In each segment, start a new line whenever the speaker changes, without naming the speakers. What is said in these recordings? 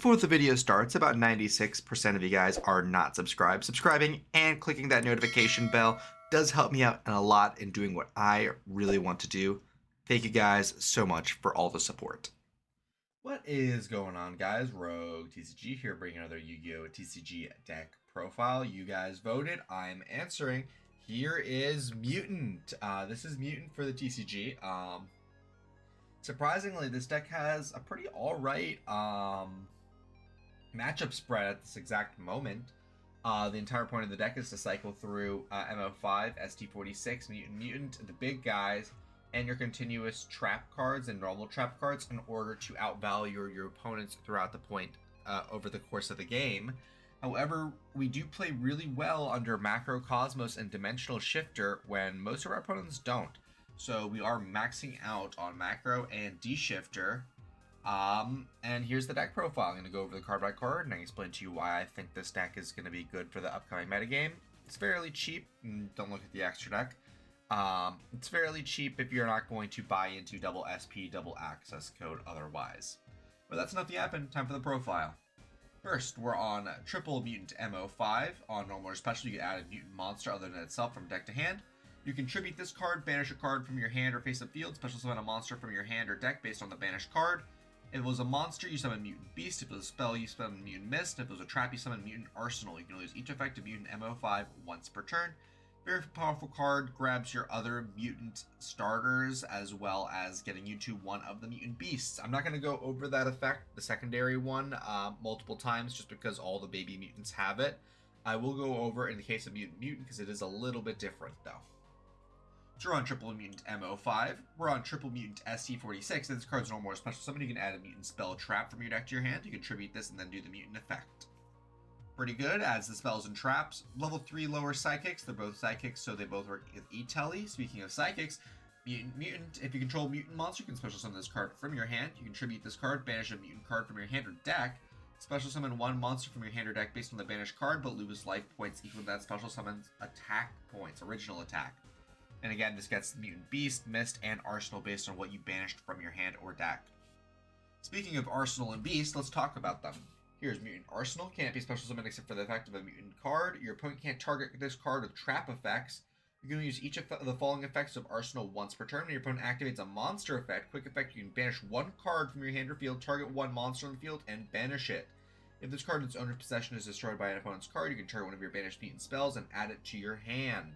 Before the video starts, about 96% of you guys are not subscribed. Subscribing and clicking that notification bell does help me out and a lot in doing what I really want to do. Thank you guys so much for all the support. What is going on, guys? Rogue TCG here, bringing another Yu-Gi-Oh! TCG deck profile. You guys voted. I'm answering. Here is Mutant. This is Mutant for the TCG. Surprisingly, this deck has a pretty alright matchup spread at this exact moment. The entire point of the deck is to cycle through MO5, ST46, Mutant, the big guys, and your continuous trap cards and normal trap cards in order to outvalue your opponents throughout the point over the course of the game. However, we do play really well under Macro Cosmos and Dimensional Shifter when most of our opponents don't. So we are maxing out on Macro and D-Shifter. And here's the deck profile. I'm going to go over the card by card and I explain to you why I think this deck is going to be good for the upcoming metagame. It's fairly cheap. Don't look at the extra deck. It's fairly cheap if you're not going to buy into double SP, double access code otherwise. But that's enough yapping. Time for the profile. First, we're on triple mutant MO5. On normal or special, you can add a mutant monster other than itself from deck to hand. You contribute this card, banish a card from your hand or face-up field, special summon a monster from your hand or deck based on the banished card. If it was a monster, you summon Mutant Beast. If it was a spell, you summon Mutant Mist. If it was a trap, you summon Mutant Arsenal. You can only use each effect of Mutant MO5 once per turn. Very powerful card, grabs your other mutant starters as well as getting you to one of the Mutant Beasts. I'm not going to go over that effect, the secondary one, multiple times just because all the baby mutants have it. I will go over in the case of Mutant because it is a little bit different though. So we're on triple mutant MO5. We're on triple mutant ST46. This card's normal or special summon. You can add a mutant spell trap from your deck to your hand. You contribute this and then do the mutant effect. Pretty good. Adds the spells and traps. Level 3 lower psychics. They're both psychics, so they both work with E-Telly. Speaking of psychics, mutant. If you control mutant monster, you can special summon this card from your hand. You contribute this card, banish a mutant card from your hand or deck. Special summon one monster from your hand or deck based on the banished card, but lose life points equal to that special summon's attack points, original attack. And again, this gets Mutant Beast, Mist, and Arsenal based on what you banished from your hand or deck. Speaking of Arsenal and Beast, let's talk about them. Here's Mutant Arsenal. Can't be special summoned except for the effect of a mutant card. Your opponent can't target this card with trap effects. You can use each of the following effects of Arsenal once per turn. When your opponent activates a monster effect, quick effect, you can banish one card from your hand or field, target one monster on the field, and banish it. If this card in its owner's possession is destroyed by an opponent's card, you can target one of your banished mutant spells and add it to your hand.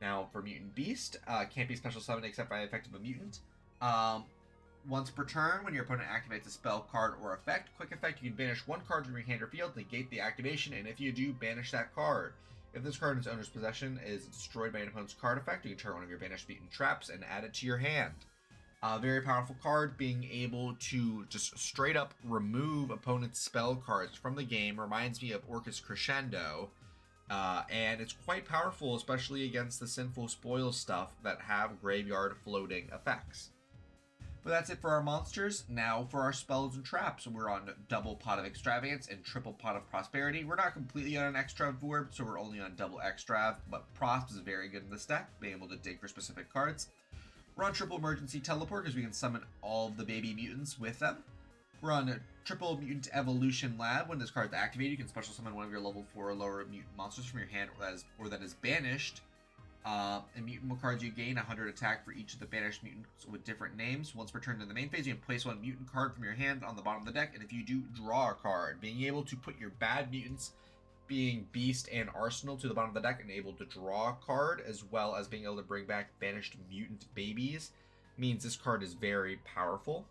Now, for Mutant Beast, can't be special summoned except by the effect of a mutant. Once per turn, when your opponent activates a spell, card, or effect, quick effect, you can banish one card from your hand or field, negate the activation, and if you do, banish that card. If this card in its owner's possession is destroyed by an opponent's card effect, you can turn one of your banished mutant traps and add it to your hand. Very powerful card, being able to just straight up remove opponent's spell cards from the game. Reminds me of Orcus Crescendo. And it's quite powerful, especially against the Sinful Spoil stuff that have graveyard floating effects. But that's it for our monsters. Now for our spells and traps. We're on double Pot of Extravagance and triple Pot of Prosperity. We're not completely on an Extrav board, so we're only on double Extrav, but Prosp is very good in this deck, being able to dig for specific cards. We're on triple Emergency Teleport because we can summon all of the baby mutants with them. We're on triple Mutant Evolution Lab. When this card is activated, you can special summon one of your level 4 or lower mutant monsters from your hand or that is banished. And mutant cards, you gain 100 attack for each of the banished mutants with different names. Once per turn in the main phase, you can place one mutant card from your hand on the bottom of the deck, and if you do, draw a card. Being able to put your bad mutants, being Beast and Arsenal, to the bottom of the deck and able to draw a card, as well as being able to bring back banished mutant babies, means this card is very powerful.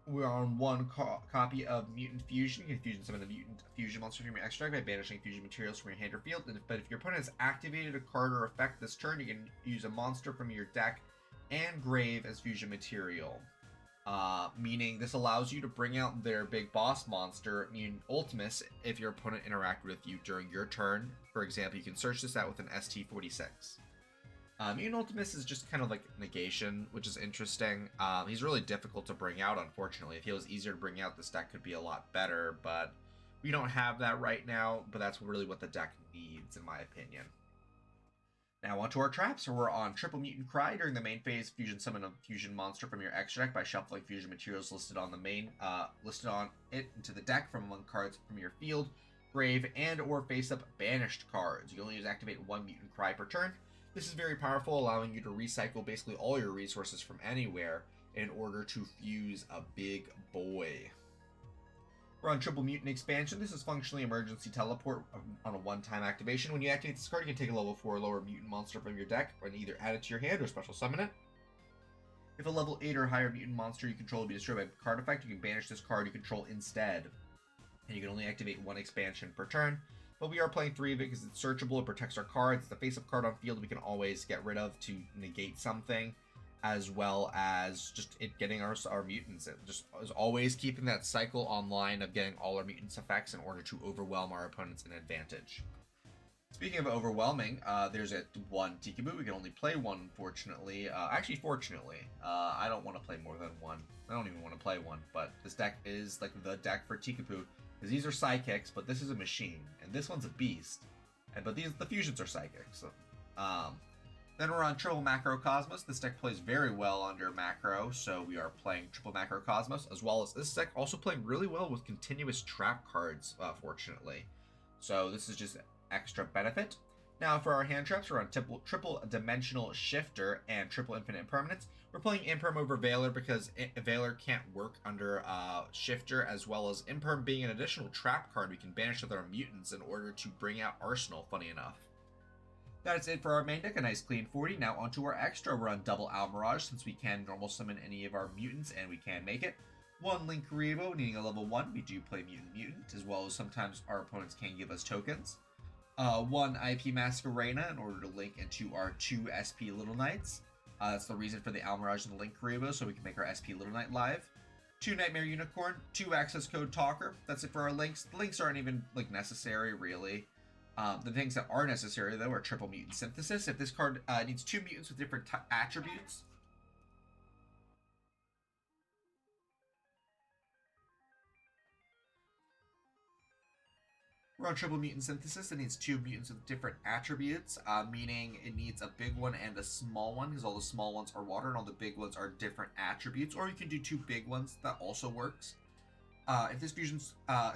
We're on one copy of Mutant Fusion. You can fusion summon a mutant fusion monster from your extra deck by banishing fusion materials from your hand or field. But if your opponent has activated a card or effect this turn, you can use a monster from your deck and grave as fusion material. Meaning this allows you to bring out their big boss monster, Mutant Ultimus, if your opponent interacted with you during your turn. For example, you can search this out with an ST46. Mutant Ultimus is just kind of like negation, which is interesting. He's really difficult to bring out, unfortunately. If he was easier to bring out, this deck could be a lot better, but we don't have that right now, but that's really what the deck needs, in my opinion. Now onto our traps. So we're on Triple Mutant Cry. During the main phase, fusion summon a fusion monster from your extra deck by shuffling fusion materials listed on the main, listed on it into the deck from among cards from your field, grave, and or face-up banished cards. You can only use activate one Mutant Cry per turn. This is very powerful, allowing you to recycle basically all your resources from anywhere in order to fuse a big boy. We're on Triple Mutant Expansion. This is functionally emergency teleport on a one-time activation. When you activate this card, you can take a level 4 or lower mutant monster from your deck and either add it to your hand or special summon it. If a level 8 or higher mutant monster you control will be destroyed by a card effect, you can banish this card you control instead. And you can only activate one expansion per turn. But we are playing 3 of it because it's searchable, it protects our cards. It's the face-up card on field we can always get rid of to negate something, as well as just it getting our mutants. It just is always keeping that cycle online of getting all our mutants effects in order to overwhelm our opponents in advantage. Speaking of overwhelming, there's one Tikaboo. We can only play one, unfortunately. Actually, fortunately. I don't want to play more than one. I don't even want to play one, but this deck is like the deck for Tikaboo, because these are psychics, but this is a machine, and this one's a beast. But the fusions are psychics. So, then we're on Triple Macrocosmos. This deck plays very well under Macro, so we are playing Triple Macrocosmos, as well as this deck also playing really well with continuous trap cards, fortunately. So this is just extra benefit. Now for our hand traps, we're on Triple Dimensional Shifter and Triple Infinite Impermanence. We're playing Imperm over Veiler because Veiler can't work under Shifter, as well as Imperm being an additional trap card we can banish with our mutants in order to bring out Arsenal, funny enough. That's it for our main deck, a nice clean 40. Now onto our extra. We're on Double Almirage since we can normal summon any of our mutants and we can make it. One Linkuriboh, needing a level 1. We do play Mutant, as well as sometimes our opponents can give us tokens. One IP Masquerena in order to link into our 2 SP Little Knights. That's the reason for the Almirage and the Linkuriboh, so we can make our SP Little Knight live. 2 Nightmare Unicorn, 2 Access Code Talker. That's it for our links. The links aren't even necessary, really. The things that are necessary, though, are Triple Mutant Synthesis. If this card needs 2 mutants with different attributes, we're on Triple Mutant Synthesis. It needs 2 mutants with different attributes, meaning it needs a big one and a small one, because all the small ones are water and all the big ones are different attributes. Or you can do 2 big ones. That also works. If this fusion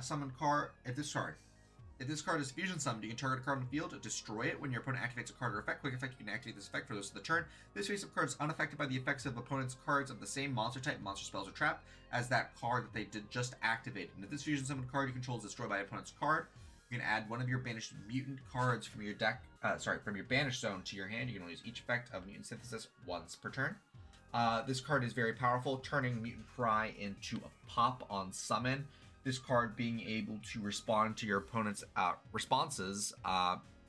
summon card, if this card is fusion summoned, you can target a card on the field, destroy it. When your opponent activates a card or effect, quick effect, you can activate this effect for the rest of the turn. This face-up card is unaffected by the effects of opponent's cards of the same monster type, monster spells, or trap as that card that they did just activate. And if this fusion summoned card you control is destroyed by opponent's card, you can add one of your banished mutant cards from your deck, from your banished zone to your hand. You can only use each effect of Mutant Synthesis once per turn. This card is very powerful, turning Mutant Cry into a pop on summon. This card being able to respond to your opponent's responses,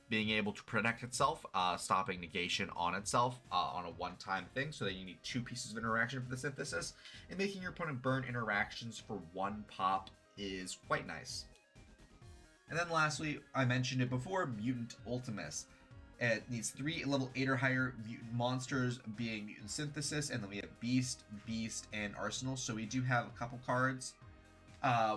being able to protect itself, stopping negation on itself on a one-time thing, so that you need 2 pieces of interaction for the synthesis, and making your opponent burn interactions for 1 pop is quite nice. And then lastly, I mentioned it before, Mutant Ultimus. It needs 3 level 8 or higher mutant monsters, being Mutant Synthesis, and then we have Beast, and Arsenal, so we do have a couple cards.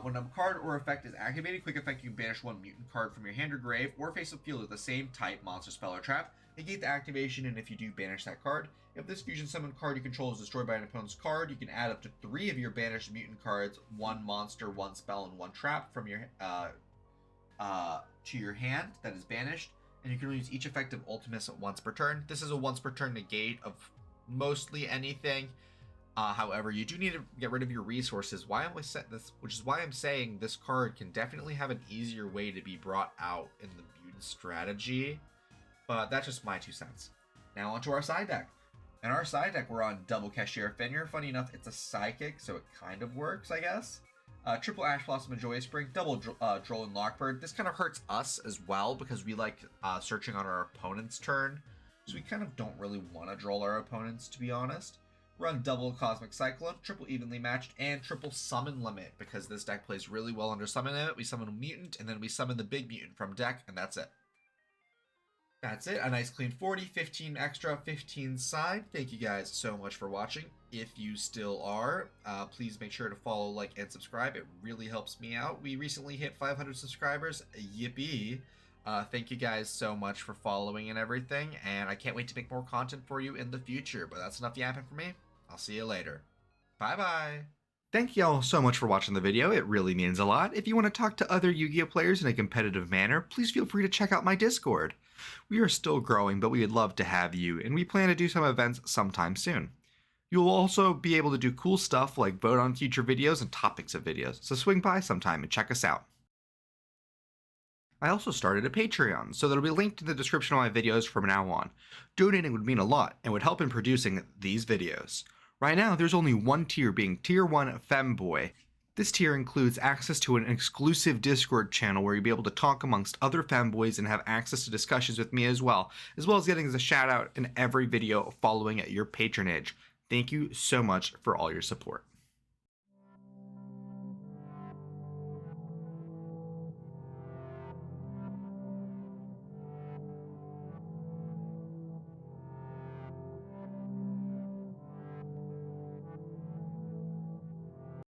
When a card or effect is activated, quick effect, you can banish 1 mutant card from your hand or grave, or face up field with the same type, monster, spell, or trap. Negate the activation, and if you do, banish that card. If this fusion summon card you control is destroyed by an opponent's card, you can add up to 3 of your banished mutant cards, 1 monster, 1 spell, and 1 trap from your to your hand that is banished, and you can use each effect of Ultimus once per turn. This is a once per turn negate of mostly anything. However, you do need to get rid of your resources. Why am I set this? Which is why I'm saying this card can definitely have an easier way to be brought out in the mutant strategy. But that's just my 2 cents. Now onto our side deck. In our side deck, we're on Double Cashier Fenrir. Funny enough, it's a psychic, so it kind of works, I guess. Triple Ash Blossom and Joyous Spring, double Droll and Lockbird. This kind of hurts us as well because we like searching on our opponent's turn. So we kind of don't really want to droll our opponents, to be honest. Run double Cosmic Cyclone, triple Evenly Matched, and triple Summon Limit, because this deck plays really well under Summon Limit. We summon a mutant, and then we summon the big mutant from deck, and that's it. That's it. A nice clean 40, 15 extra, 15 side. Thank you guys so much for watching. If you still are, please make sure to follow, like, and subscribe. It really helps me out. We recently hit 500 subscribers. Yippee. Thank you guys so much for following and everything, and I can't wait to make more content for you in the future. But that's enough yapping for me. I'll see you later. Bye bye. Thank y'all so much for watching the video. It really means a lot. If you want to talk to other Yu-Gi-Oh players in a competitive manner, please feel free to check out my Discord. We are still growing, but we would love to have you, and we plan to do some events sometime soon. You'll also be able to do cool stuff like vote on future videos and topics of videos, so swing by sometime and check us out. I also started a Patreon, so that'll be linked in the description of my videos from now on. Donating would mean a lot and would help in producing these videos. Right now, there's only one tier, being Tier 1 Femboy. This tier includes access to an exclusive Discord channel where you'll be able to talk amongst other femboys and have access to discussions with me as well as getting a shout out in every video following your patronage. Thank you so much for all your support.